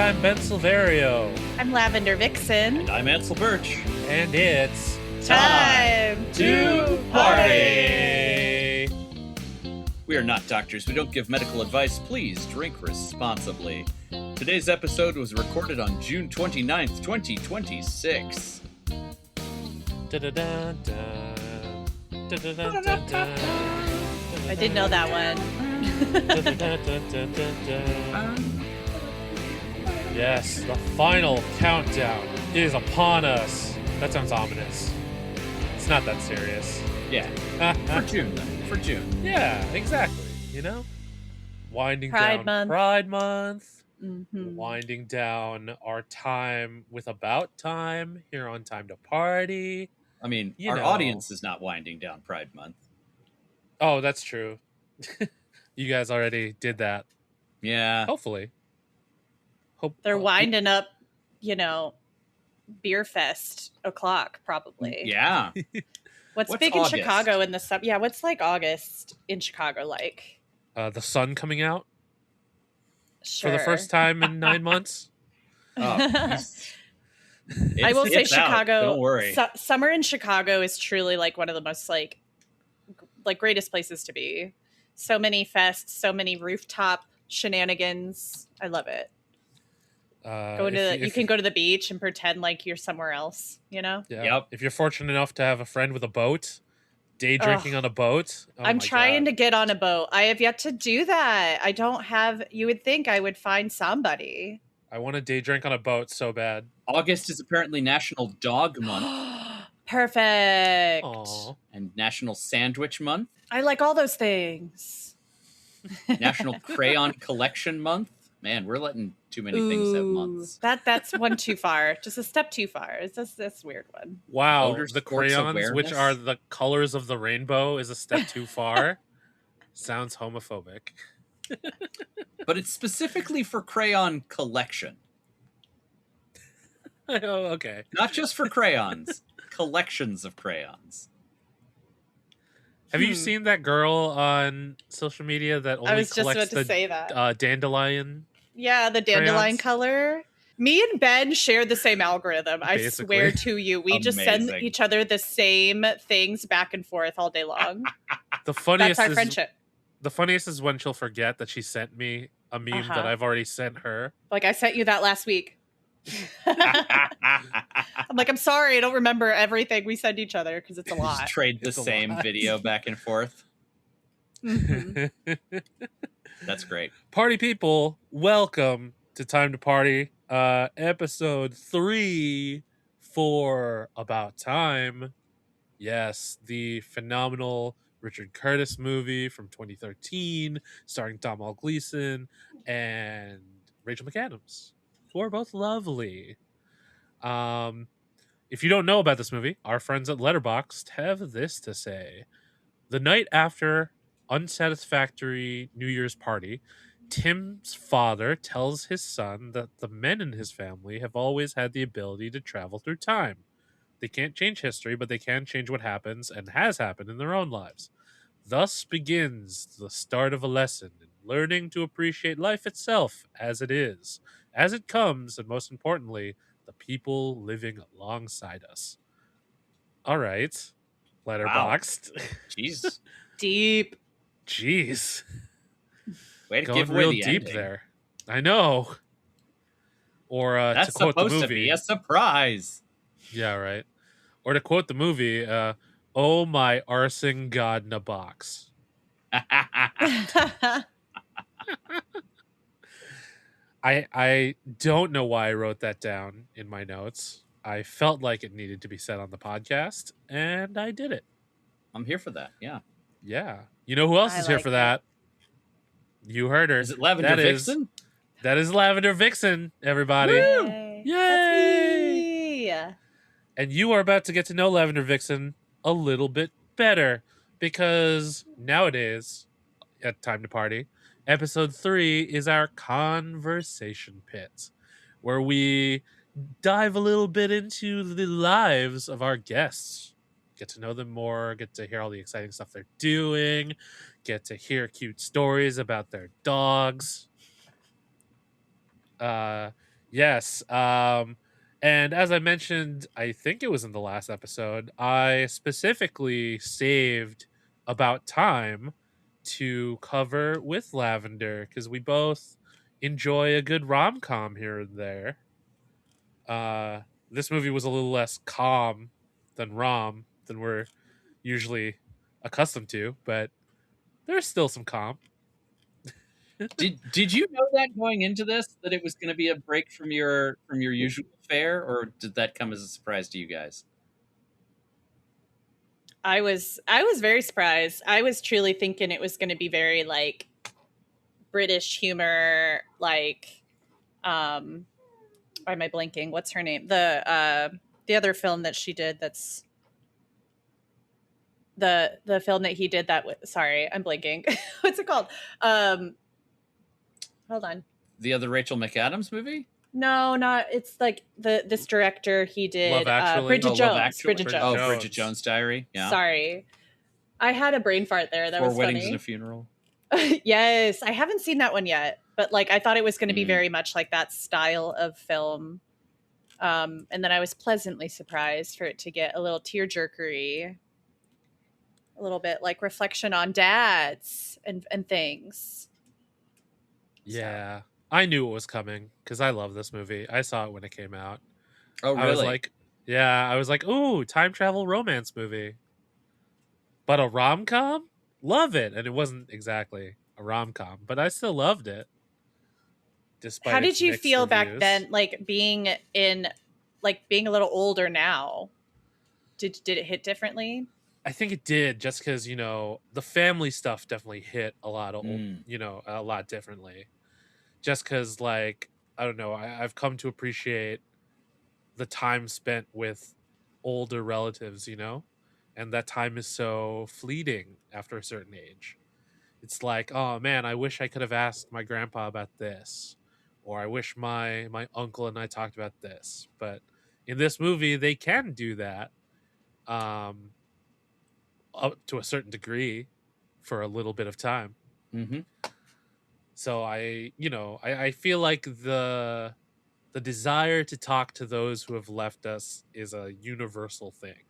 I'm Ben Silverio. I'm Lavender Vyxn. And I'm Ansel Burch. And it's time to party! We are not doctors. We don't give medical advice. Please drink responsibly. Today's episode was recorded on June 29th, 2026. I did know that one. Yes, the final countdown is upon us. That sounds ominous. It's not that serious. Yeah. For June, though. For June. Yeah, exactly. You know? Winding Pride down Month. Pride Month. Mm-hmm. Winding down our time with About Time here on Time to Party. I mean, You our know. audience is not winding down Pride Month. Oh, that's true. You guys already did that. Yeah. Hopefully. They're winding up, beer fest o'clock, probably. Yeah. What's What's big August? in Chicago in the summer? Yeah, what's like August in Chicago like? The sun coming out Sure. for the first time in 9 months. Oh, I will say it's out. Chicago. Don't worry. Summer in Chicago is truly like one of the most like greatest places to be. So many fests, so many rooftop shenanigans. I love it. You can go to the beach and pretend like you're somewhere else. Yeah. Yep. If you're fortunate enough to have a friend with a boat, day drinking on a boat. I'm trying to get on a boat. I have yet to do that. I don't have. You would think I would find somebody. I want to day drink on a boat so bad. August is apparently National Dog Month Perfect. Aw. and National Sandwich Month, I like all those things. National Crayon Collection Month. Man, we're letting too many things have months. That's one too far. Just a step too far. It's just this weird one. Wow, Motor the sports crayons, which awareness? are the colors of the rainbow, is a step too far. Sounds homophobic. But it's specifically for crayon collection. Oh, okay. Not just for crayons, collections of crayons. Have you seen that girl on social media that only I was just about collects to say that. the dandelion? Yeah, the dandelion crayons? color. Me and Ben share the same algorithm. I Basically. swear to you. We just send Amazing. each other the same things back and forth all day long. The funniest That's our is friendship. the funniest is when she'll forget that she sent me a meme that I've already sent her. Like, I sent you that last week. I'm like, I'm sorry, I don't remember everything we send each other because it's a lot. Just trade the It's a same lot. video back and forth. Mhm. That's great. Party people, welcome to Time to Party, episode 3 for About Time. Yes, the phenomenal Richard Curtis movie from 2013, starring Domhnall Gleeson and Rachel McAdams, who are both lovely. If you don't know about this movie, our friends at Letterboxd have this to say. The night after unsatisfactory New Year's party, Tim's father tells his son that the men in his family have always had the ability to travel through time. They can't change history, but they can change what happens and has happened in their own lives. Thus begins the start of a lesson in learning to appreciate life itself as it is, as it comes, and most importantly, the people living alongside us. All right, Letterboxd. Jeez. Deep. Jeez. Way to Going give away real the deep ending. there. I know. Or That's to quote the supposed to movie. be a surprise. Yeah, right. Or to quote the movie, oh my arson god in a box. I don't know why I wrote that down in my notes. I felt like it needed to be said on the podcast, and I did it. I'm here for that. Yeah. Yeah. You know who else I is here like for it. that? You heard her. Is it Lavender That is- Vyxn? That is Lavender Vyxn, everybody. Yay. Yay! That's me. And you are about to get to know Lavender Vyxn a little bit better because nowadays, at Time to Party, episode 3 is our conversation pit, where we dive a little bit into the lives of our guests. Get to know them more, get to hear all the exciting stuff they're doing, get to hear cute stories about their dogs. Yes. And as I mentioned, I think it was in the last episode, I specifically saved About Time to cover with Lavender because we both enjoy a good rom-com here and there. This movie was a little less calm than than we're usually accustomed to, but there's still some calm. Did you know that going into this that it was going to be a break from your usual fare, or did that come as a surprise to you guys? I was very surprised. I was truly thinking it was going to be very like British humor, like why am I blanking? What's her name? The other film that she did that's the film that he did that with, sorry, I'm blanking. What's it called? Hold on. The other Rachel McAdams movie? No, not. It's like this director. He did Love Actually? Bridget Oh, Love Jones. Actually? Bridget Bridget Jones. Oh, Bridget Jones' Diary. Yeah. Sorry, I had a brain fart there. That Four was Weddings funny. and a Funeral. Yes, I haven't seen that one yet, but like I thought it was going to be very much like that style of film. And then I was pleasantly surprised for it to get a little tearjerkery, a little bit like reflection on dads and things. Yeah. I knew it was coming because I love this movie. I saw it when it came out. Oh, really? I was like, ooh, time travel romance movie. But a rom-com? Love it. And it wasn't exactly a rom-com, but I still loved it. Despite How did its you mixed feel back reviews. then, like being a little older now? Did it hit differently? I think it did, just because, the family stuff definitely hit a lot of, a lot differently. Just because, like, I don't know, I've come to appreciate the time spent with older relatives, and that time is so fleeting after a certain age. It's like, oh man, I wish I could have asked my grandpa about this, or I wish my uncle and I talked about this. But in this movie, they can do that, up to a certain degree, for a little bit of time. Mm-hmm. So I feel like the desire to talk to those who have left us is a universal thing,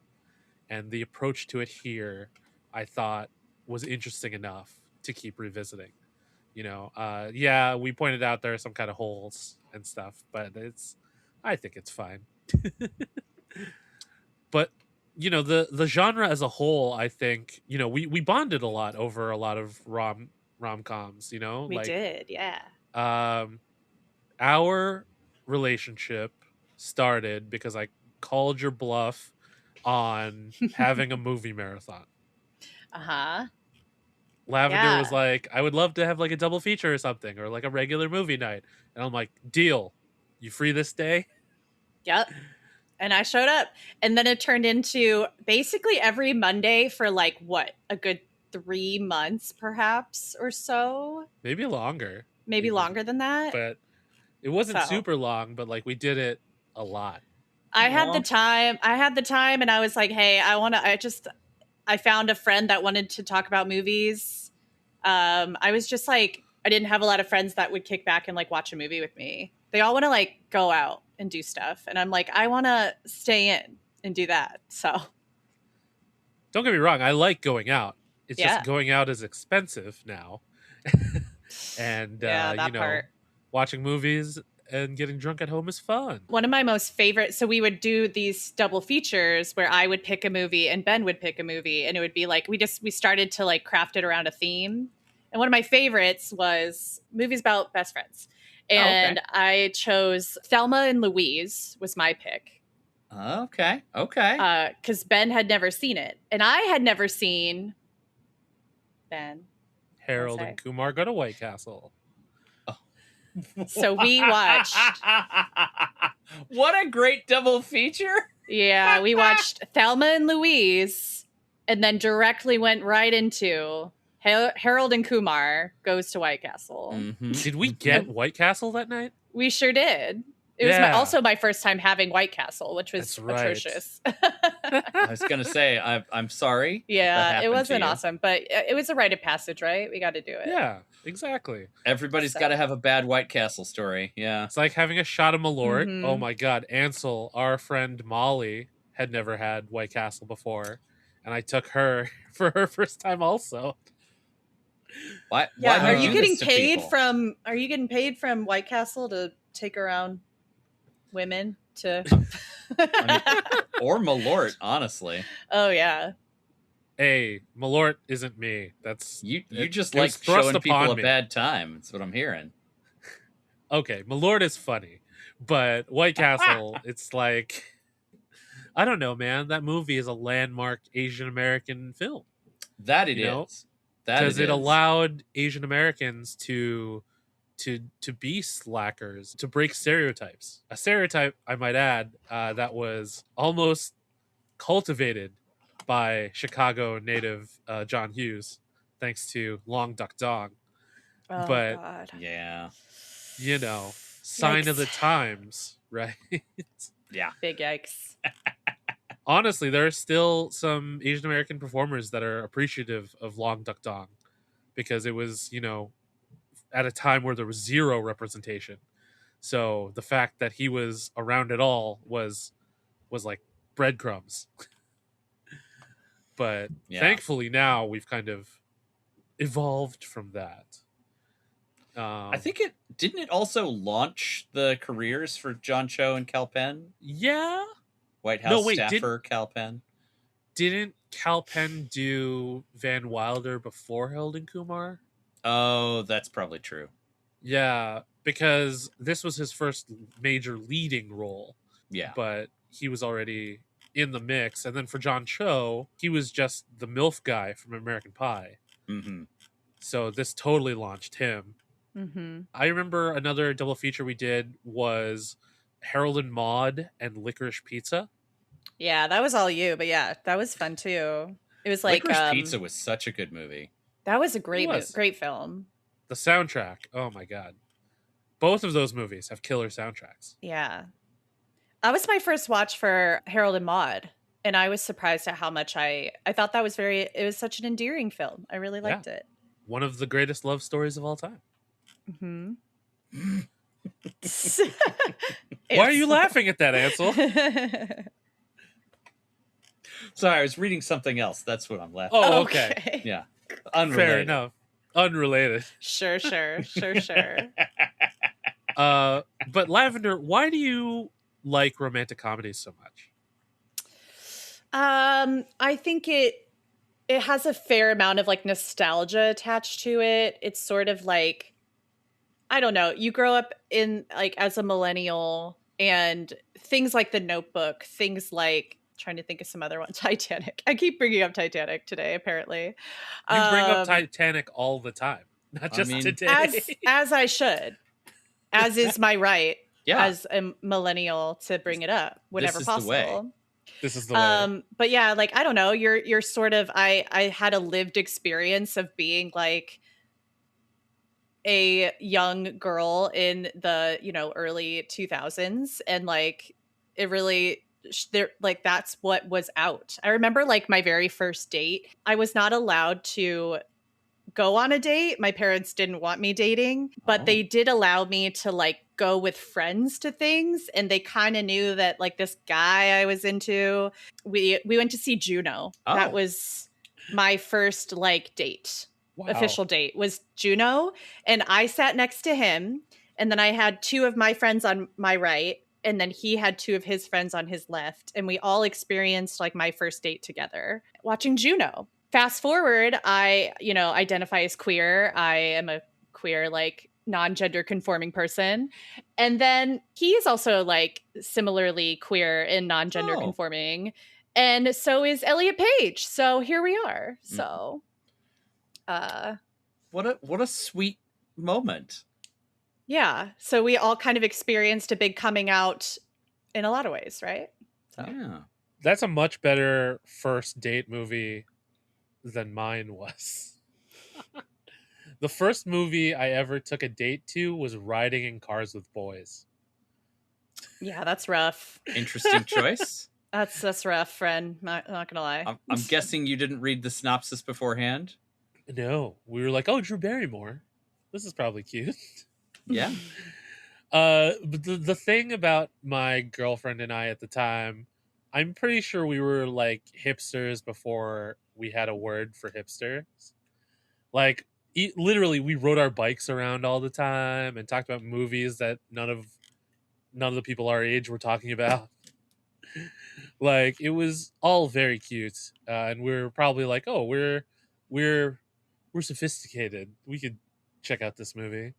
and the approach to it here, I thought, was interesting enough to keep revisiting. Yeah, we pointed out there are some kind of holes and stuff, but I think it's fine. But the genre as a whole, I think, we bonded a lot over a lot of rom-coms, We did, yeah. Our relationship started because I called your bluff on having a movie marathon. Uh-huh. Lavender was like, I would love to have like a double feature or something, or like a regular movie night. And I'm like, deal. You free this day? Yep. And I showed up. And then it turned into basically every Monday for like what? A good 3 months perhaps or so. Maybe longer. Maybe longer than that. But it wasn't super long, but like we did it a lot. I had the time and I was like, hey, I found a friend that wanted to talk about movies. I was just like, I didn't have a lot of friends that would kick back and like watch a movie with me. They all want to like go out and do stuff. And I'm like, I want to stay in and do that. So don't get me wrong. I like going out. It's just going out is expensive now. And, part. Watching movies and getting drunk at home is fun. One of my most favorite, so we would do these double features where I would pick a movie and Ben would pick a movie, and it would be like we started to like craft it around a theme. And one of my favorites was movies about best friends. And I chose Thelma and Louise was my pick. Okay. Because Ben had never seen it. And I had never seen Ben. Harold and Kumar Go to White Castle. So we watched. What a great double feature. Yeah, we watched Thelma and Louise and then directly went right into Harold and Kumar Goes to White Castle. Mm-hmm. Did we get White Castle that night? We sure did. It was also my first time having White Castle, which was atrocious. I was going to say, I'm sorry. Yeah, it wasn't awesome, but it was a rite of passage, right? We got to do it. Yeah, exactly. Everybody's got to have a bad White Castle story. Yeah. It's like having a shot of Malort. Mm-hmm. Oh my God. Ansel, our friend Molly, had never had White Castle before. And I took her for her first time also. Why are you getting paid from White Castle to take around women to or Malort, honestly? Oh yeah. Hey, Malort isn't me. That's you just like showing people a bad time. That's what I'm hearing. Okay, Malort is funny, but White Castle, it's like, I don't know, man. That movie is a landmark Asian American film. That it is. Because it allowed Asian Americans to be slackers, to break stereotypes. A stereotype, I might add, that was almost cultivated by Chicago native John Hughes, thanks to Long Duck Dong. Oh, but God. Yeah, you know, sign of the times, right? Yeah, big yikes. Honestly, there are still some Asian American performers that are appreciative of Long Duck Dong because it was, you know, at a time where there was zero representation. So the fact that he was around at all was like breadcrumbs. But thankfully now we've kind of evolved from that. I think didn't it also launch the careers for John Cho and Kal Penn? Yeah. White House staffer Kal Penn. Didn't Kal Penn do Van Wilder before Harold and Kumar? Oh, that's probably true. Yeah, because this was his first major leading role. Yeah. But he was already in the mix. And then for John Cho, he was just the MILF guy from American Pie. Mm-hmm. So this totally launched him. Mm-hmm. I remember another double feature we did was Harold and Maude and Licorice Pizza. Yeah, that was all you, but yeah, that was fun too. It was like Licorice Pizza was such a good movie. That was a great film. The soundtrack, oh my God. Both of those movies have killer soundtracks. Yeah. That was my first watch for Harold and Maude, and I was surprised at how much I thought that was it was such an endearing film. I really liked it. One of the greatest love stories of all time. Mm-hmm. Why are you laughing at that, Ansel? Sorry, I was reading something else. That's what I'm laughing at. Oh, okay. Yeah. Unrelated. Fair enough. Unrelated. Sure. But Lavender, why do you like romantic comedies so much? I think it has a fair amount of like nostalgia attached to it. It's sort of like, I don't know, you grow up in like as a millennial and things like The Notebook, things like, trying to think of some other one, Titanic. I keep bringing up Titanic today, apparently. You bring up Titanic all the time, not just today. As I should, as is my right as a millennial to bring it up whenever possible. This is the way. But yeah, like, I don't know, you're sort of, I had a lived experience of being like a young girl in the, early 2000s. And like, it really, like, that's what was out. I remember like my very first date, I was not allowed to go on a date. My parents didn't want me dating, but they did allow me to like go with friends to things. And they kind of knew that like this guy I was into, we went to see Juno. That was my first like date. Wow. Official date was Juno. And I sat next to him. And then I had two of my friends on my right. And then he had two of his friends on his left. And we all experienced like my first date together watching Juno. Fast forward, I, identify as queer. I am a queer, like, non-gender conforming person. And then he is also like similarly queer and non-gender conforming. And so is Elliot Page. So here we are. So what a sweet moment. Yeah. So we all kind of experienced a big coming out in a lot of ways, right? So. Yeah. That's a much better first date movie than mine was. The first movie I ever took a date to was Riding in Cars with Boys. Yeah, that's rough. Interesting choice. That's rough, friend. Not gonna lie. I'm guessing you didn't read the synopsis beforehand. No, we were like, oh, Drew Barrymore. This is probably cute. Yeah. But the thing about my girlfriend and I at the time, I'm pretty sure we were like hipsters before we had a word for hipsters. Like, literally, we rode our bikes around all the time and talked about movies that none of the people our age were talking about. Like, it was all very cute, and we were probably like, oh, we're sophisticated. We could check out this movie.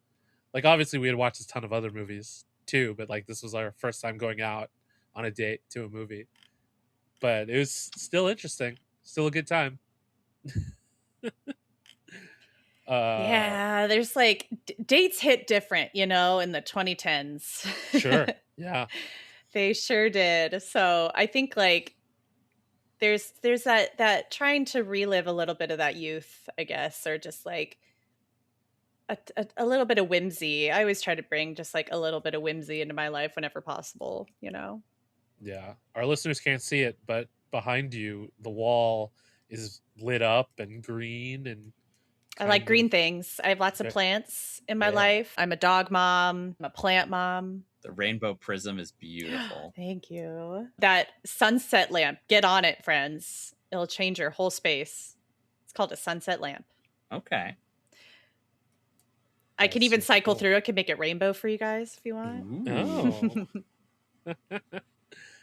Like, obviously we had watched a ton of other movies too, but like this was our first time going out on a date to a movie. But it was still interesting, still a good time. Yeah, there's like dates hit different, in the 2010s. Sure. Yeah. They sure did. So I think like there's that trying to relive a little bit of that youth, I guess, or just like a little bit of whimsy. I always try to bring just like a little bit of whimsy into my life whenever possible, Yeah. Our listeners can't see it, but behind you, the wall is lit up and green and I like green things. I have lots of Okay. plants in my life. I'm a dog mom. I'm a plant mom. The rainbow prism is beautiful. Thank you. That sunset lamp. Get on it, friends. It'll change your whole space. It's called a sunset lamp. Okay. I can even cycle through. I can make it rainbow for you guys if you want. Oh.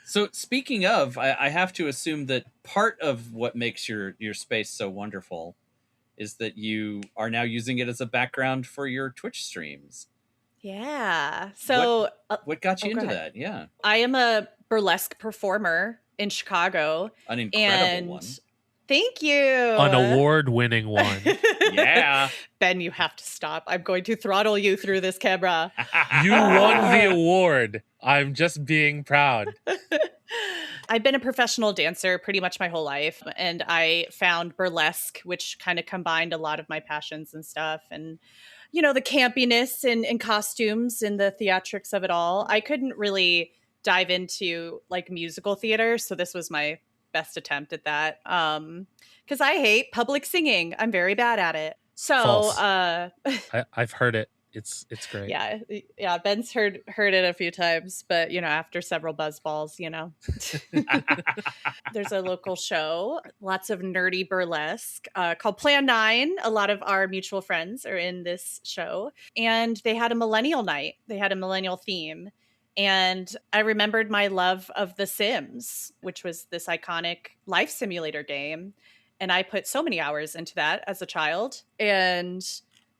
So speaking of, I have to assume that part of what makes your space so wonderful is that you are now using it as a background for your Twitch streams. Yeah. So what got you go into ahead. that? Yeah. I am a burlesque performer in Chicago. An incredible one. Thank you. An award-winning one. Yeah. Ben, you have to stop. I'm going to throttle you through this camera. You won the award. I'm just being proud. I've been a professional dancer pretty much my whole life, and I found burlesque, which kind of combined a lot of my passions and stuff. And, the campiness and costumes and the theatrics of it all. I couldn't really dive into like musical theater, so this was my best attempt at that. Because I hate public singing. I'm very bad at it. So I've heard it. It's great. Yeah. Ben's heard it a few times, but after several buzz balls, there's a local show, lots of nerdy burlesque, called Plan 9. A lot of our mutual friends are in this show, and they had a millennial night. They had a millennial theme. And I remembered my love of The Sims, which was this iconic life simulator game. And I put so many hours into that as a child and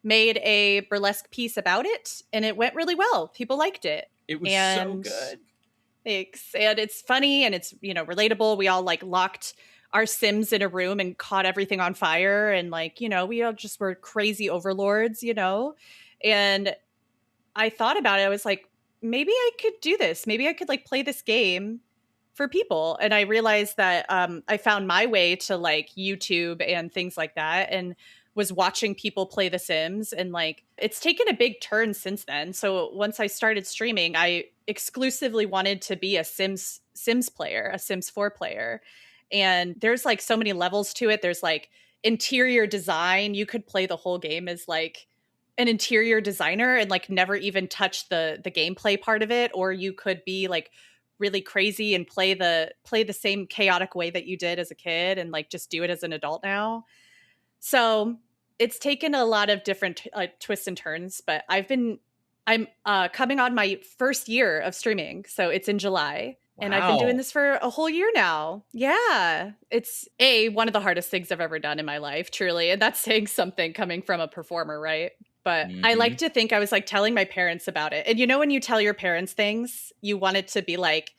made a burlesque piece about it. And it went really well. People liked it. It was so good. Thanks. And it's funny and it's, relatable. We all like locked our Sims in a room and caught everything on fire. And like, we all just were crazy overlords, And I thought about it. I was like, maybe I could do this. Maybe I could like play this game for people. And I realized that I found my way to like YouTube and things like that, and was watching people play The Sims. And like, it's taken a big turn since then. So once I started streaming, I exclusively wanted to be a Sims player, a Sims 4 player. And there's like so many levels to it. There's like interior design. You could play the whole game as like an interior designer and like never even touch the gameplay part of it, or you could be like really crazy and play the same chaotic way that you did as a kid and like just do it as an adult now. So it's taken a lot of different twists and turns, but I'm coming on my first year of streaming, so it's in July. Wow. And I've been doing this for a whole year now. Yeah. It's one of the hardest things I've ever done in my life, truly. And that's saying something coming from a performer, right? But I like to think I was like telling my parents about it. And when you tell your parents things, you want it to be like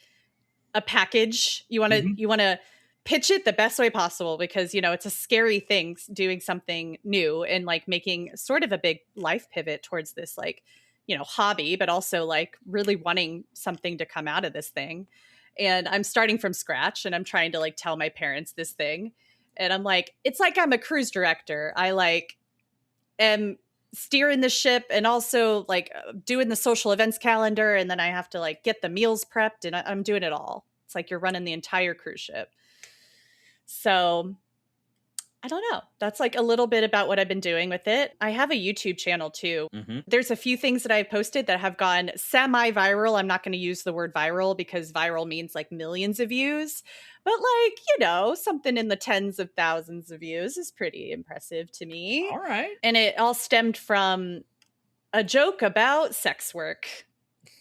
a package. You want to pitch it the best way possible, because, it's a scary thing doing something new and like making sort of a big life pivot towards this like, hobby, but also like really wanting something to come out of this thing. And I'm starting from scratch and I'm trying to like tell my parents this thing. And I'm like, it's like I'm a cruise director. I like am steering the ship and also like doing the social events calendar, and then I have to like get the meals prepped, and I'm doing it all. It's like you're running the entire cruise ship. So I don't know. That's like a little bit about what I've been doing with it. I have a YouTube channel too. Mm-hmm. There's a few things that I've posted that have gone semi-viral. I'm not going to use the word viral because viral means like millions of views. But like, you know, something in the tens of thousands of views is pretty impressive to me. All right. And it all stemmed from a joke about sex work.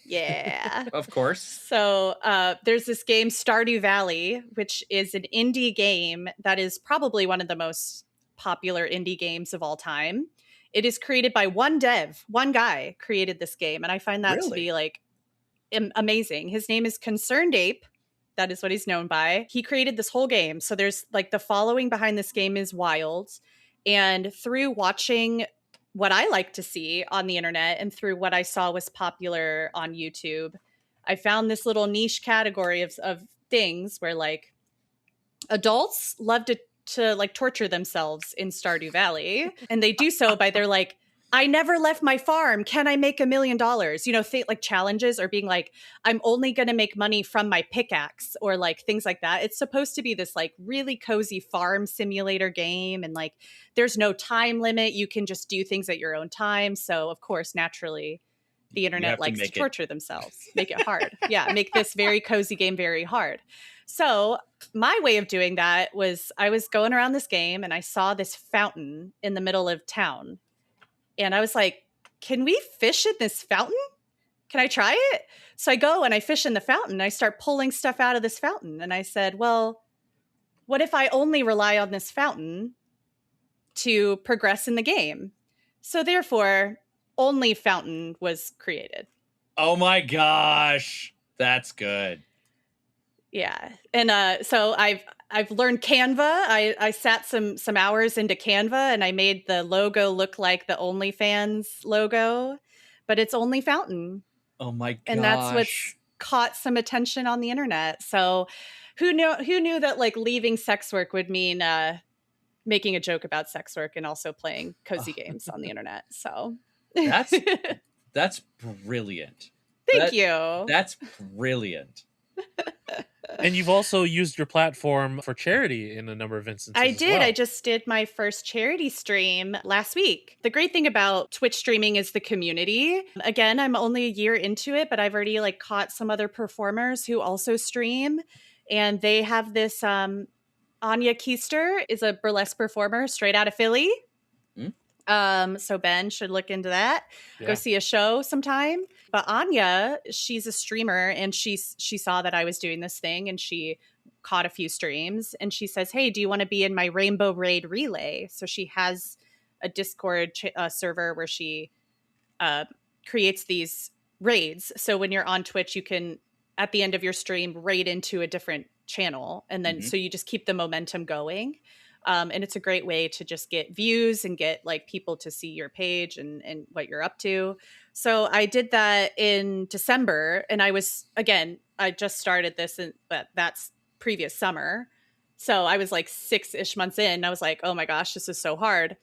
Yeah. Of course. So there's this game, Stardew Valley, which is an indie game that is probably one of the most popular indie games of all time. It is created by one guy created this game. And I find that to be like amazing. His name is Concerned Ape. That is what he's known by. He created this whole game. So there's like the following behind this game is wild. And through watching what I like to see on the internet and through what I saw was popular on YouTube, I found this little niche category of things where like adults love to like torture themselves in Stardew Valley. And they do so by they're like, I never left my farm. Can I make $1 million? You know, like challenges or being like, I'm only going to make money from my pickaxe or like things like that. It's supposed to be this like really cozy farm simulator game. And like, there's no time limit. You can just do things at your own time. So of course, naturally, the internet likes to torture themselves, make it hard. Yeah. Make this very cozy game very hard. So my way of doing that was I was going around this game and I saw this fountain in the middle of town. And I was like, can we fish in this fountain? Can I try it? So I go and I fish in the fountain. I start pulling stuff out of this fountain. And I said, well, what if I only rely on this fountain to progress in the game? So therefore, only fountain was created. Oh my gosh. That's good. Yeah. And so I've learned Canva. I sat some hours into Canva and I made the logo look like the OnlyFans logo, but it's only fountain. Oh my gosh. And that's what's caught some attention on the internet. So who knew that like leaving sex work would mean making a joke about sex work and also playing cozy games on the internet. So that's brilliant. Thank you. That's brilliant. And you've also used your platform for charity in a number of instances. I did. Well. I just did my first charity stream last week. The great thing about Twitch streaming is the community. Again, I'm only a year into it, but I've already like caught some other performers who also stream. And they have this Anya Keister is a burlesque performer straight out of Philly. So Ben should look into that. Yeah. Go see a show sometime. But Anya, she's a streamer and she saw that I was doing this thing and she caught a few streams and she says, hey, do you want to be in my Rainbow Raid Relay? So she has a Discord server where she creates these raids. So when you're on Twitch, you can, at the end of your stream, raid into a different channel. And then so you just keep the momentum going. And it's a great way to just get views and get like people to see your page and what you're up to. So I did that in December and I just started this but that's previous summer. So I was like 6-ish months in. I was like, oh my gosh, this is so hard.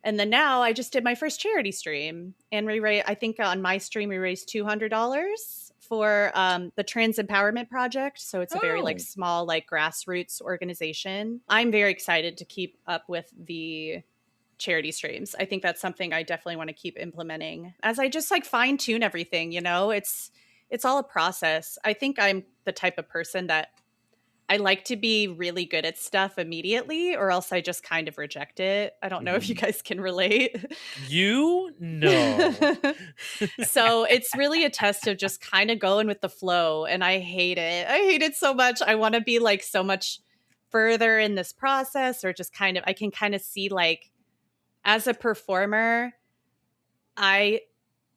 And then now I just did my first charity stream and I think on my stream, we raised $200 for the Trans Empowerment Project. So it's a very like small, like grassroots organization. I'm very excited to keep up with the charity streams. I think that's something I definitely want to keep implementing as I just like fine tune everything, you know, it's all a process. I think I'm the type of person that I like to be really good at stuff immediately or else I just kind of reject it. I don't know if you guys can relate. You know. So it's really a test of just kind of going with the flow. And I hate it. I hate it so much. I want to be like so much further in this process or just kind of, I can kind of see like as a performer, I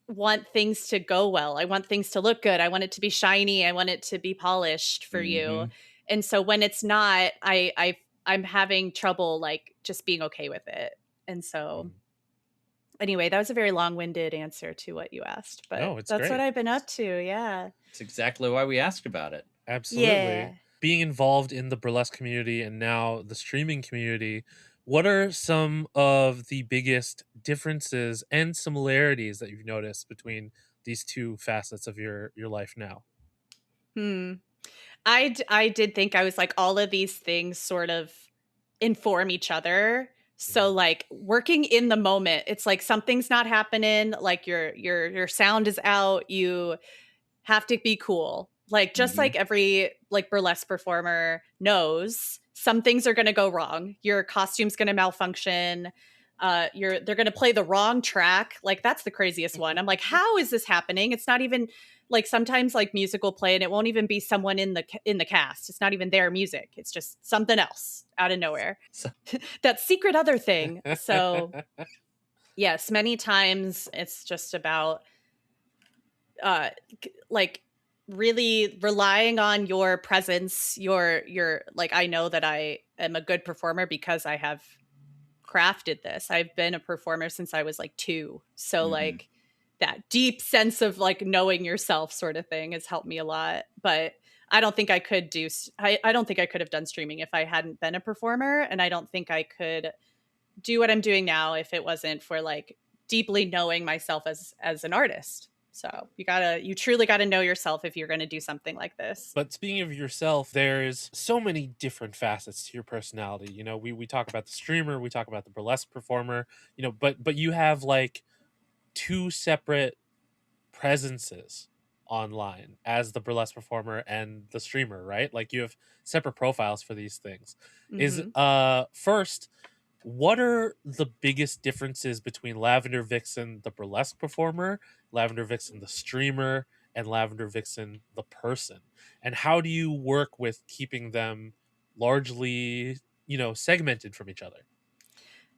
want things to go well. I want things to look good. I want it to be shiny. I want it to be polished for you. And so when it's not, I'm having trouble like just being okay with it. And so anyway, that was a very long-winded answer to what you asked, but that's great. What I've been up to. Yeah. It's exactly why we asked about it. Absolutely. Yeah. Being involved in the burlesque community and now the streaming community, What are some of the biggest differences and similarities that you've noticed between these two facets of your life now? Hmm. I did think I was like all of these things sort of inform each other. So Mhm. like working in the moment, it's like something's not happening, like your sound is out, you have to be cool. Like just Mm-hmm. like every like burlesque performer knows, some things are going to go wrong. Your costume's going to malfunction. They're going to play the wrong track. Like that's the craziest one. I'm like, how is this happening? It's not even like sometimes like music will play and it won't even be someone in the cast. It's not even their music. It's just something else out of nowhere. So, That secret other thing. So yes, many times it's just about uh like really relying on your presence, your like I know that I am a good performer because I have crafted this. I've been a performer since I was like 2. So mm-hmm. like that deep sense of like knowing yourself sort of thing has helped me a lot. But I don't think I could I don't think I could have done streaming if I hadn't been a performer, and I don't think I could do what I'm doing now if it wasn't for like deeply knowing myself as an artist. So you truly gotta know yourself if you're gonna do something like this. But speaking of yourself, there's so many different facets to your personality. You know, we talk about the streamer, we talk about the burlesque performer, you know, but you have like two separate presences online as the burlesque performer and the streamer, right? Like you have separate profiles for these things. Is Hmm. first, what are the biggest differences between Lavender Vixen, the burlesque performer, Lavender Vixen, the streamer, and Lavender Vixen, the person? And how do you work with keeping them largely, you know, segmented from each other?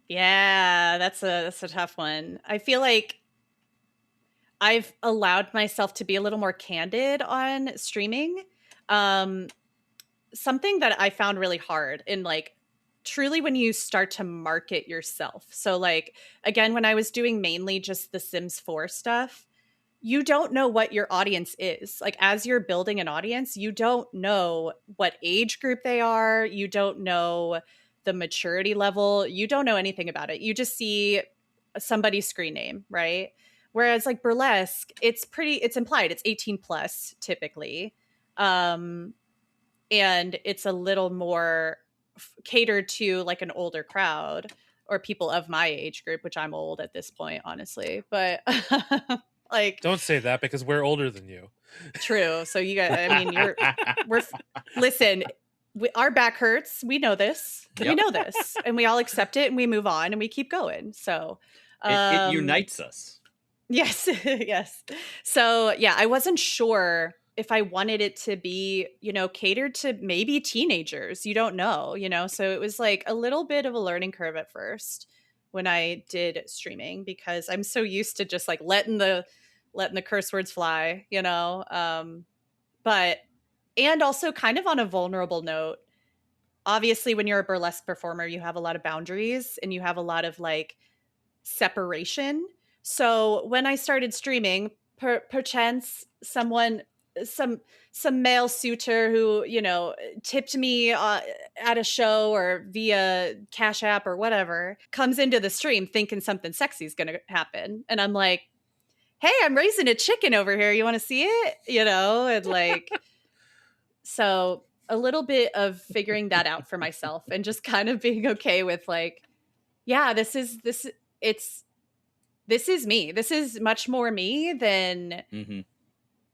Yeah, that's a tough one. I feel like I've allowed myself to be a little more candid on streaming. Um, Something that I found really hard in like truly when you start to market yourself. So like again, when I was doing mainly just the Sims 4 stuff, you don't know what your audience is. Like as you're building an audience, you don't know what age group they are, you don't know the maturity level, you don't know anything about it. You just see somebody's screen name, right? Whereas like burlesque, it's implied, it's 18 plus typically. Um and it's a little more catered to like an older crowd or people of my age group, which I'm old at this point, honestly. But like, Don't say that because we're older than you. true. So you got, I mean, we're, listen, our back hurts. We know this. We Yep. know this. And we all accept it and we move on and we keep going. So, It um, unites us. yes, yes. So, yeah, I wasn't sure if I wanted it to be, catered to maybe teenagers. You don't know, So it was like a little bit of a learning curve at first when I did streaming because I'm so used to just like letting the curse words fly, but and also kind of on a vulnerable note, obviously when you're a burlesque performer, you have a lot of boundaries and you have a lot of like separation. So when I started streaming, perchance some some male suitor who tipped me at a show or via Cash App or whatever comes into the stream thinking something sexy is going to happen, and I'm like, "Hey, I'm raising a chicken over here. You want to see it?" And like, so a little bit of figuring that out for myself and just kind of being okay with like, yeah, it's this is me. This is much more me Mm-hmm.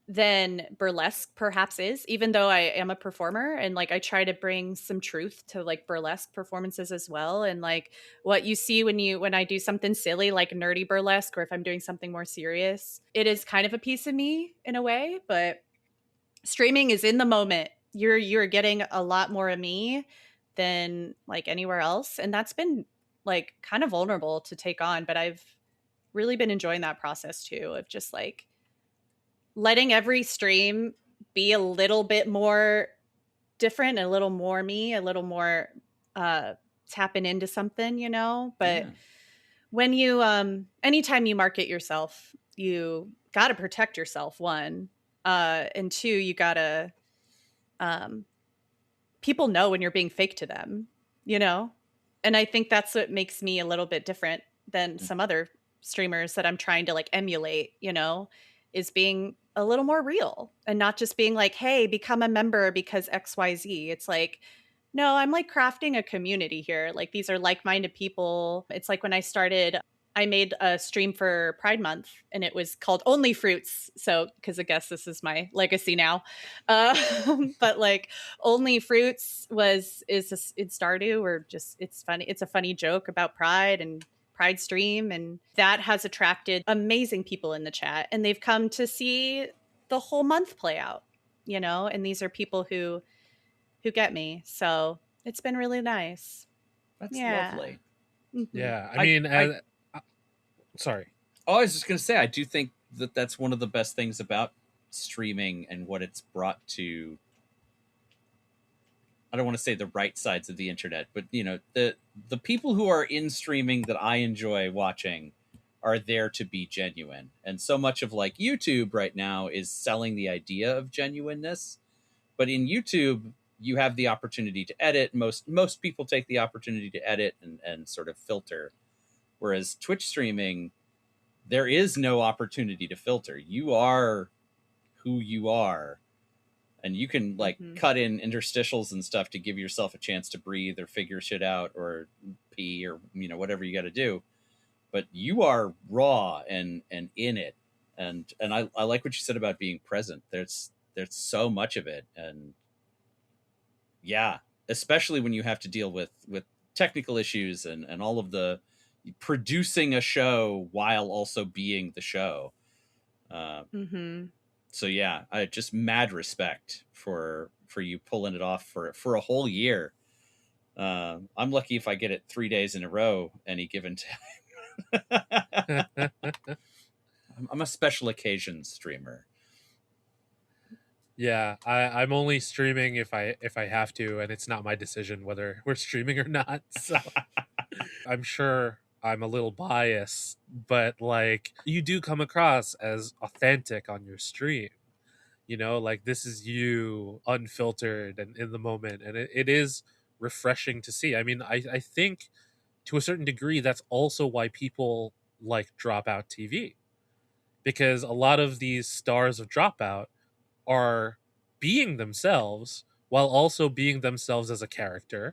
than burlesque perhaps is, even though I am a performer and like I try to bring some truth to like burlesque performances as well. And like what you see when I do something silly like nerdy burlesque, or if I'm doing something more serious, it is kind of a piece of me in a way, but streaming is in the moment. You're getting a lot more of me than like anywhere else. And that's been like kind of vulnerable to take on, but I've really been enjoying that process too, of just like letting every stream be a little bit more different, a little more me, a little more uh tapping into something, but Yeah. when you anytime you market yourself, you got to protect yourself, one, and two, you got to um people know when you're being fake to them, you know And I think that's what makes me a little bit different than some other streamers that I'm trying to like emulate, you know, is being a little more real and not just being like, hey, become a member because XYZ. It's like, no, I'm like crafting a community here. Like these are like-minded people. It's like when I made a stream for Pride Month and it was called Only Fruits. So, because I guess this is my legacy now. Uh, but like Only Fruits is in Stardew, or just it's funny. It's a funny joke about Pride and Pride stream, and that has attracted amazing people in the chat, and they've come to see the whole month play out. You know, and these are people who get me. So it's been really nice. That's Yeah. lovely. Mm-hmm. Yeah, I mean, sorry. Oh, I was just going to say, I do think that that's one of the best things about streaming and what it's brought to. I don't want to say the right sides of the internet, but you know, the people who are in streaming that I enjoy watching are there to be genuine. And so much of like YouTube right now is selling the idea of genuineness. But in YouTube, you have the opportunity to edit. Most people take the opportunity to edit and sort of filter. Whereas Twitch streaming, there is no opportunity to filter. You are who you are. And you can like cut in interstitials and stuff to give yourself a chance to breathe or figure shit out or pee or, you know, whatever you got to do. But you are raw and in it. And I like what you said about being present. There's so much of it. And yeah, especially when you have to deal with technical issues and all of the producing a show while also being the show. So yeah, I just mad respect for you pulling it off for a whole year. I'm lucky if I get it 3 days in a row any given time. I'm a special occasion streamer. Yeah, I'm only streaming if I have to, and it's not my decision whether we're streaming or not. So I'm sure I'm a little biased, but like you do come across as authentic on your stream. You know, like this is you unfiltered and in the moment, and it is refreshing to see. I mean, I think to a certain degree that's also why people like Dropout TV, because a lot of these stars of Dropout are being themselves while also being themselves as a character.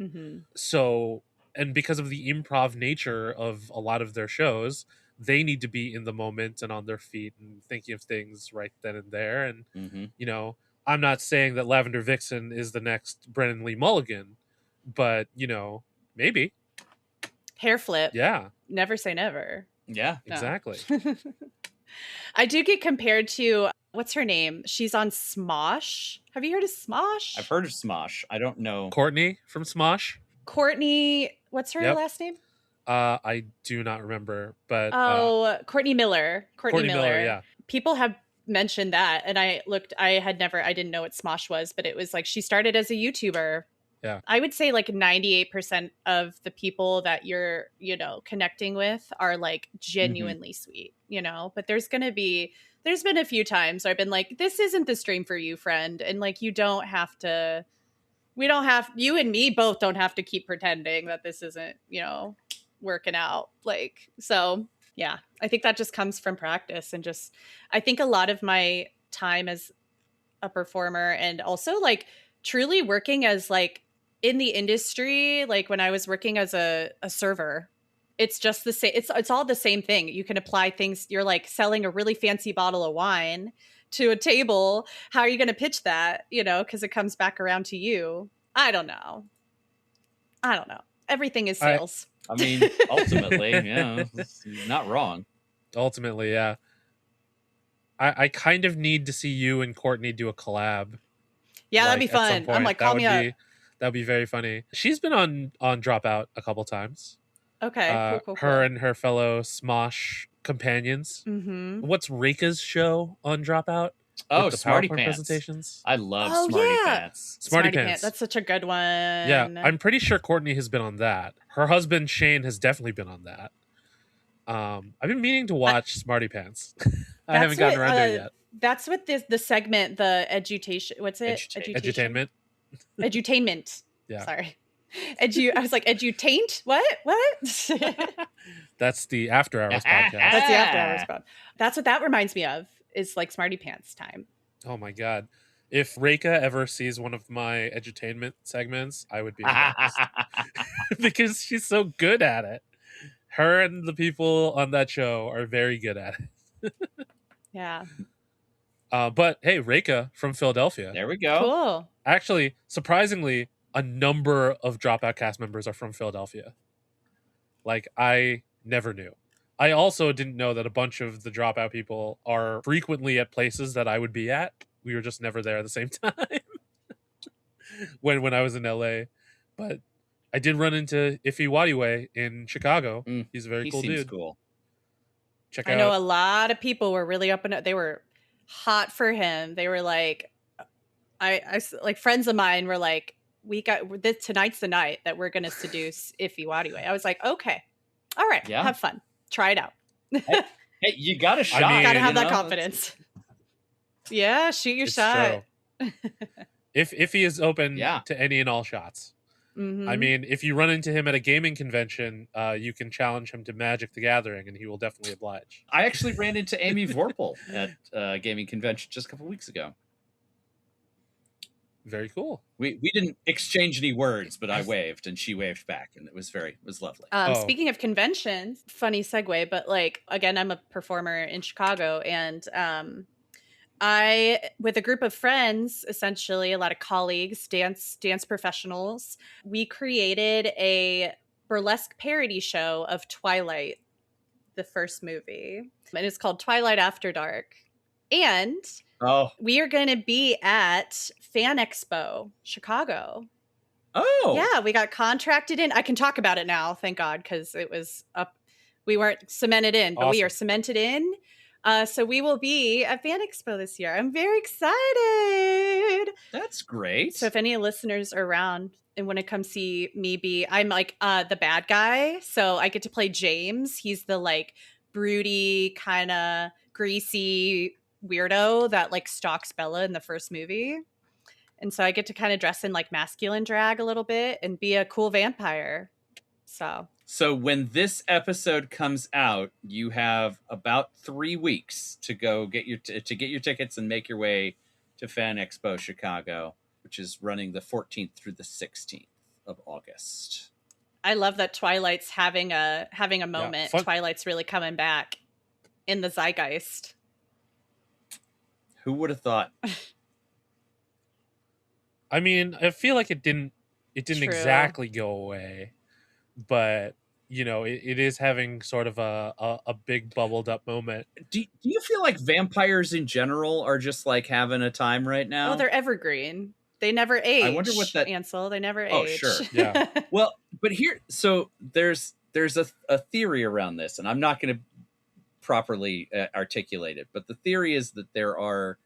So, and because of the improv nature of a lot of their shows, they need to be in the moment and on their feet and thinking of things right then and there. And, you know, I'm not saying that Lavender Vyxn is the next Brennan Lee Mulligan, but, you know, maybe. Hair flip. Yeah. Never say never. Yeah, exactly. I do get compared to, what's her name? She's on Smosh. Have you heard of Smosh? I've heard of Smosh. I don't know. Courtney from Smosh. Courtney, what's her last name? I do not remember, but Courtney Miller. Courtney Miller. Yeah. People have mentioned that, and I didn't know what Smosh was, but it was like she started as a YouTuber. Yeah. I would say like 98% of the people that you're, you know, connecting with are like genuinely sweet, you know, but there's been a few times where I've been like, this isn't the stream for you, friend. And like, you and me both don't have to keep pretending that this isn't, you know, working out. Like, so yeah, I think that just comes from practice. And just, I think a lot of my time as a performer and also like truly working as like in the industry, like when I was working as a server, it's just the same. It's all the same thing. You can apply things. You're like selling a really fancy bottle of wine to a table. How are you going to pitch that? You know, because it comes back around to you. I don't know. Everything is sales. I mean, ultimately, yeah, not wrong. Ultimately, yeah. I kind of need to see you and Courtney do a collab. Yeah, that'd be fun. I'm like, call me up. That'd be very funny. She's been on Dropout a couple times. Okay, cool. Her and her fellow Smosh companions. What's Reika's show on Dropout? Oh, the Smarty PowerPoint Pants presentations. I love Smarty Pants. Smarty Pants. That's such a good one. Yeah, I'm pretty sure Courtney has been on that. Her husband Shane has definitely been on that. I've been meaning to watch Smarty Pants. I haven't gotten around to it yet. That's what the segment, the education. What's it? Edutainment. Edutainment. Yeah. Sorry. I was like, edutainment? What? That's the After Hours podcast. That's the After Hours pod. That's what that reminds me of, is like Smarty Pants time. Oh my god. If Reika ever sees one of my edutainment segments, I would be embarrassed. Because she's so good at it. Her and the people on that show are very good at it. Yeah. But hey, Reika from Philadelphia. There we go. Cool. Actually, surprisingly, a number of Dropout cast members are from Philadelphia. Like, I never knew. I also didn't know that a bunch of the Dropout people are frequently at places that I would be at. We were just never there at the same time when I was in LA. But I did run into Iffy Wadiwe in Chicago. He's a very cool dude. Cool. Check I out. know a lot of people were really up and they were hot for him. They were like, I like friends of mine were like, tonight's the night that we're going to seduce Iffy Wadiwe. I was like, okay, all right, have fun, try it out. Hey, you got a shot. Gotta have that confidence. Yeah, shoot your shot. If he is open to any and all shots. Mm-hmm. I mean, if you run into him at a gaming convention, you can challenge him to Magic the Gathering, and he will definitely oblige. I actually ran into Amy Vorpal at a gaming convention just a couple weeks ago. Very cool. We didn't exchange any words, but I waved, and she waved back, and it was lovely. Speaking of conventions, funny segue, but like, again, I'm a performer in Chicago, and I, with a group of friends, essentially a lot of colleagues, dance professionals, we created a burlesque parody show of Twilight, the first movie. And it's called Twilight After Dark. And we are going to be at Fan Expo, Chicago. Oh. Yeah, we got contracted in. I can talk about it now, thank God, because it was up. We weren't cemented in, but we are cemented in. So we will be at Fan Expo this year. I'm very excited. That's great. So if any listeners are around and want to come see me I'm like the bad guy. So I get to play James. He's the like broody, kind of greasy weirdo that like stalks Bella in the first movie. And so I get to kind of dress in like masculine drag a little bit and be a cool vampire. So when this episode comes out, you have about 3 weeks to go get your tickets and make your way to Fan Expo Chicago, which is running the 14th through the 16th of August. I love that Twilight's having a moment. Yeah, Twilight's really coming back in the zeitgeist. Who would have thought? I mean, I feel like it didn't exactly go away, but you know, it is having sort of a big bubbled up moment. Do you feel like vampires in general are just like having a time right now? Oh, they're evergreen. They never age. I wonder what that... Ansel, they never age. Oh, sure. Yeah. Well, but there's a theory around this, and I'm not going to properly articulate it, but the theory is that there are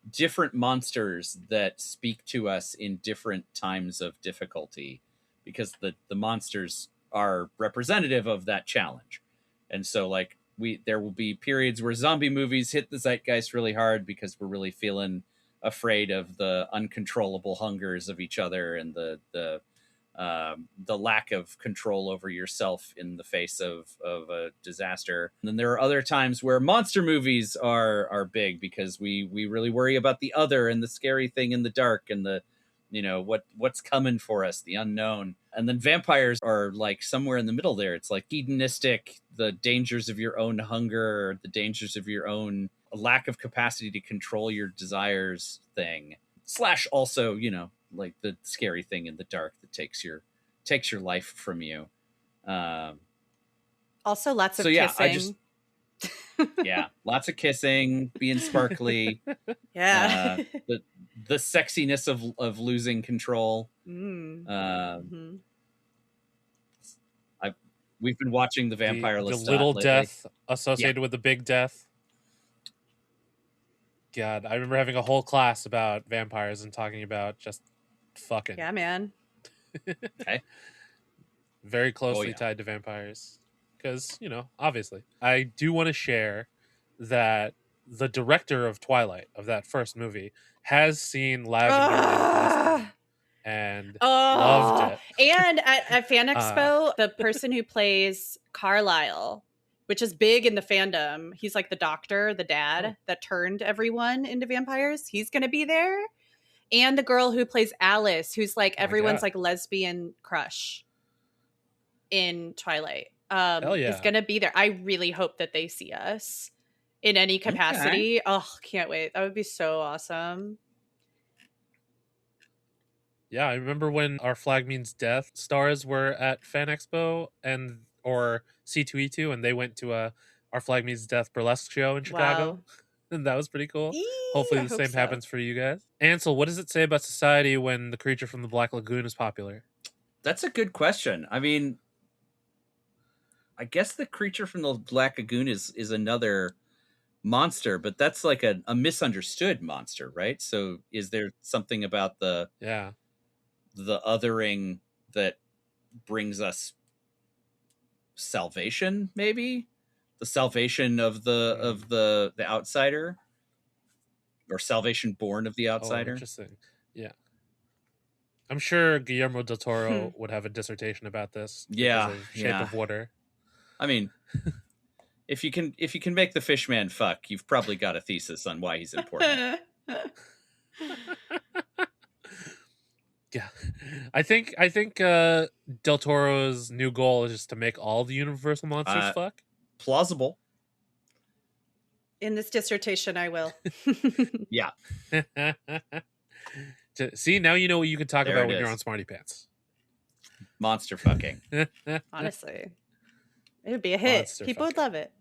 different monsters that speak to us in different times of difficulty, because the monsters are representative of that challenge. And so like there will be periods where zombie movies hit the zeitgeist really hard because we're really feeling afraid of the uncontrollable hungers of each other and the lack of control over yourself in the face of a disaster. And then there are other times where monster movies are big because we really worry about the other and the scary thing in the dark and the, you know, what's coming for us, the unknown. And then vampires are like somewhere in the middle there. It's like hedonistic, the dangers of your own hunger, the dangers of your own lack of capacity to control your desires thing. / also, you know, like the scary thing in the dark that takes your life from you. Also lots of kissing. Lots of kissing, being sparkly. Yeah. The sexiness of losing control. We've been watching the vampire list. The little death associated with the big death. God, I remember having a whole class about vampires and talking about just fucking. Yeah, man. Okay. Very closely tied to vampires. Because, you know, obviously. I do want to share that the director of Twilight, of that first movie, has seen Lavender Vyxn and loved Oh, it. and at Fan Uh, Expo, the person who plays Carlisle, which is big in the fandom, he's like the doctor, the dad that turned everyone into vampires. He's going to be there. And the girl who plays Alice, who's like Oh my everyone's God. like lesbian crush in Twilight, Hell is yeah. going to be there. I really hope that they see us in any capacity. Oh, can't wait. That would be so awesome. Yeah, I remember when our Flag Means Death stars were at Fan Expo or C2E2, and they went to our Flag Means Death burlesque show in Chicago. Wow. And that was pretty cool. Eee, Hopefully I the hope same so. happens for you guys. Ansel, what does it say about society when the creature from the Black Lagoon is popular? That's a good question. I mean, I guess the creature from the Black Lagoon is another monster, but that's like a misunderstood monster, right? So is there something about the Yeah. othering that brings us salvation, maybe? The salvation of the outsider? Or salvation born of the Oh, outsider? interesting. Yeah. I'm sure Guillermo del Toro would have a dissertation about this Yeah, because of Shape yeah. of Water. I mean, if you can make the fish man fuck, you've probably got a thesis on why he's important. Yeah, I think Del Toro's new goal is just to make all the Universal monsters fuck. Plausible. In this dissertation, I will. Yeah. See, now you know what you can talk There about it when you're is. on Smarty Pants. Monster fucking. Honestly, it would be a hit. Monster People would love it.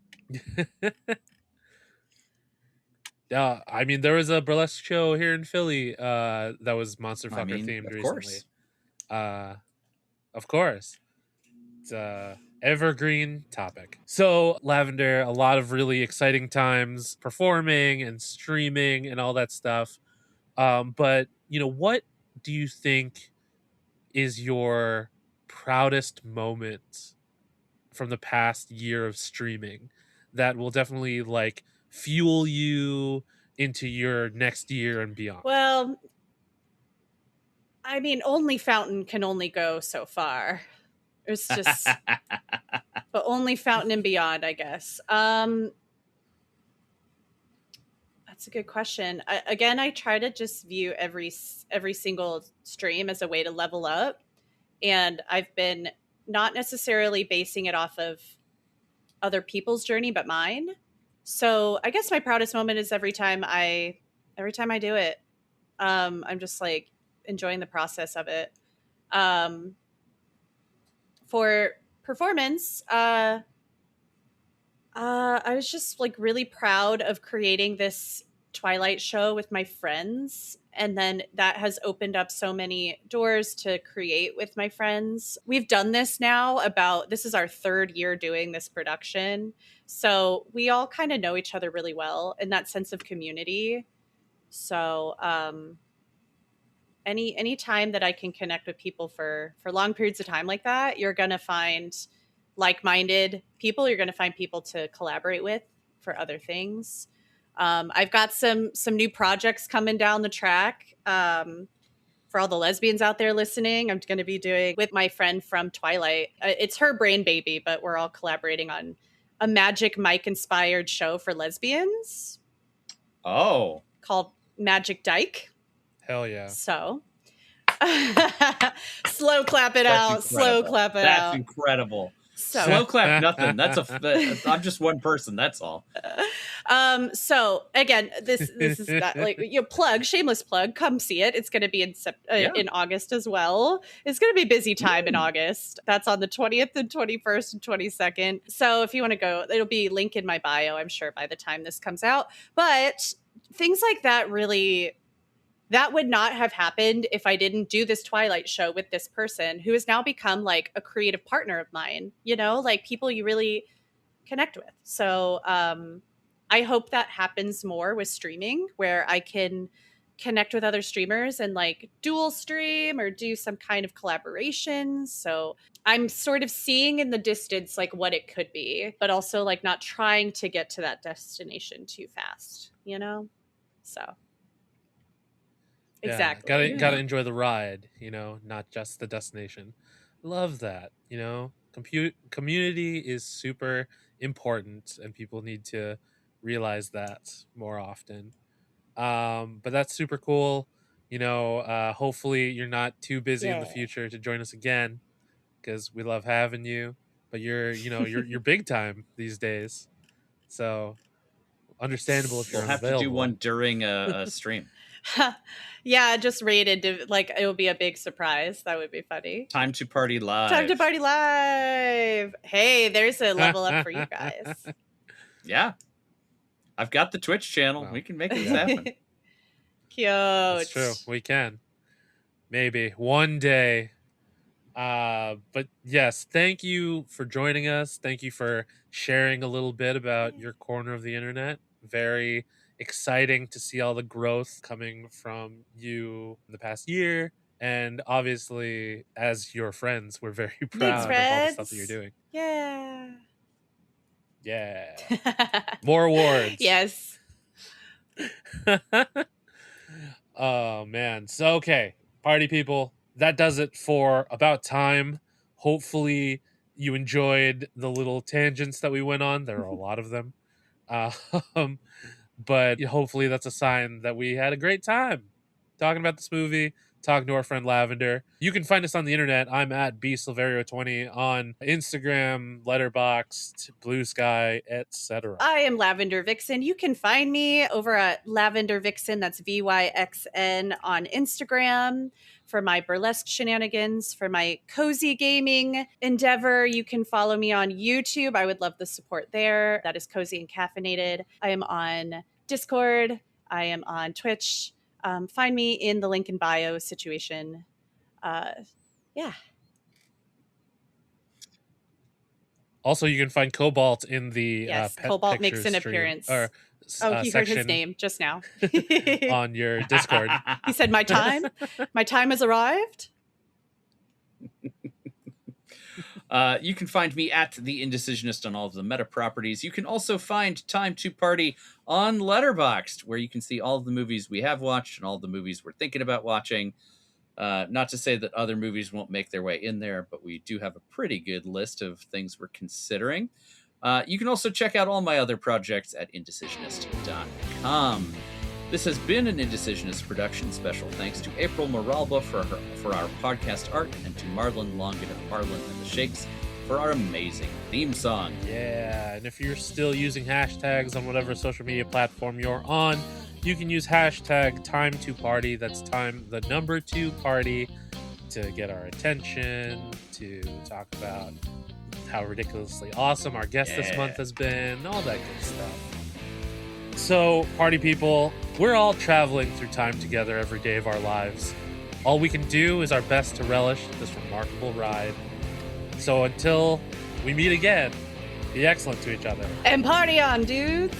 Yeah, I mean, there was a burlesque show here in Philly that was monster fucker themed recently. Of course. It's a evergreen topic. So, Lavender, a lot of really exciting times performing and streaming and all that stuff. But, what do you think is your proudest moment from the past year of streaming that will definitely like fuel you into your next year and beyond? Well, I mean, only Fountain can only go so far. It's just, but only Fountain and beyond, I guess. That's a good question. I try to just view every single stream as a way to level up, and I've been not necessarily basing it off of other people's journey, but mine. So I guess my proudest moment is every time I do it. I'm just like enjoying the process of it. For performance, I was just like really proud of creating this Twilight show with my friends. And then that has opened up so many doors to create with my friends. We've done this now this is our third year doing this production. So we all kind of know each other really well in that sense of community. So, any time that I can connect with people for long periods of time like that, you're going to find like-minded people. You're going to find people to collaborate with for other things. I've got some new projects coming down the track. For all the lesbians out there listening, I'm going to be doing with my friend from Twilight. It's her brain baby, but we're all collaborating on a Magic Mike inspired show for lesbians. Oh. Called Magic Dyke. Hell yeah. So slow clap it out. Slow clap it out. That's incredible. So slow clap nothing. I'm just one person. That's all. So again, this is not like shameless plug. Come see it. It's going to be in August as well. It's going to be busy time in August. That's on the 20th and 21st and 22nd. So if you want to go, it'll be link in my bio, I'm sure, by the time this comes out. But things like that that would not have happened if I didn't do this Twilight show with this person who has now become like a creative partner of mine, like people you really connect with. So I hope that happens more with streaming, where I can connect with other streamers and like dual stream or do some kind of collaboration. So I'm sort of seeing in the distance like what it could be, but also like not trying to get to that destination too fast, So Exactly. Gotta enjoy the ride, not just the destination. Love that. Community is super important, and people need to realize that more often. But that's super cool. Hopefully you're not too busy in the Yeah. future to join us again, because we love having you. But you're big time these days, so understandable if you're We'll have to do unavailable. one during a stream. Yeah, just rated like it will be a big surprise. That would be funny. Time to party live. Time to party live. Hey, there's a level up for you guys. Yeah. I've got the Twitch channel. Wow. We can make this happen. Cute. That's true. We can. Maybe one day. But yes, thank you for joining us. Thank you for sharing a little bit about your corner of the internet. Very exciting to see all the growth coming from you in the past year. And obviously, as your friends, we're very proud of all the stuff that you're doing. Yeah. Yeah. More awards. Yes. Oh, man. So, okay, party people, that does it for About Time. Hopefully you enjoyed the little tangents that we went on. There are a lot of them. But hopefully that's a sign that we had a great time talking about this movie, talking to our friend Lavender. You can find us on the internet. I'm at Silverio20 on Instagram, Letterboxd, Blue Sky, etc. I am Lavender Vyxn. You can find me over at Lavender Vyxn, that's VYXN, on Instagram for my burlesque shenanigans, for my cozy gaming endeavor. You can follow me on YouTube. I would love the support there. That is Cozy and Caffeinated. I am on Discord. I am on Twitch. Find me in the link in bio situation. Yeah. Also, you can find Cobalt in the Yes, pet Cobalt makes pictures an stream, appearance. or, Oh, he heard his section name just now. on your Discord. He said, my time has arrived. You can find me at The Indecisionist on all of the meta properties. You can also find Time to Party on Letterboxd, where you can see all of the movies we have watched and all the movies we're thinking about watching. Not to say that other movies won't make their way in there, but we do have a pretty good list of things we're considering. You can also check out all my other projects at indecisionist.com. This has been an Indecisionist production. Special thanks to April Moralba for our podcast art, and to Marlon Longan of Marlon and the Shakes for our amazing theme song. Yeah, and if you're still using hashtags on whatever social media platform you're on, you can use hashtag time2party. That's time, the number 2 party, to get our attention, to talk about how ridiculously awesome our guest this month has been, all that good stuff. So, party people, we're all traveling through time together every day of our lives. All we can do is our best to relish this remarkable ride. So until we meet again, be excellent to each other. And party on, dudes.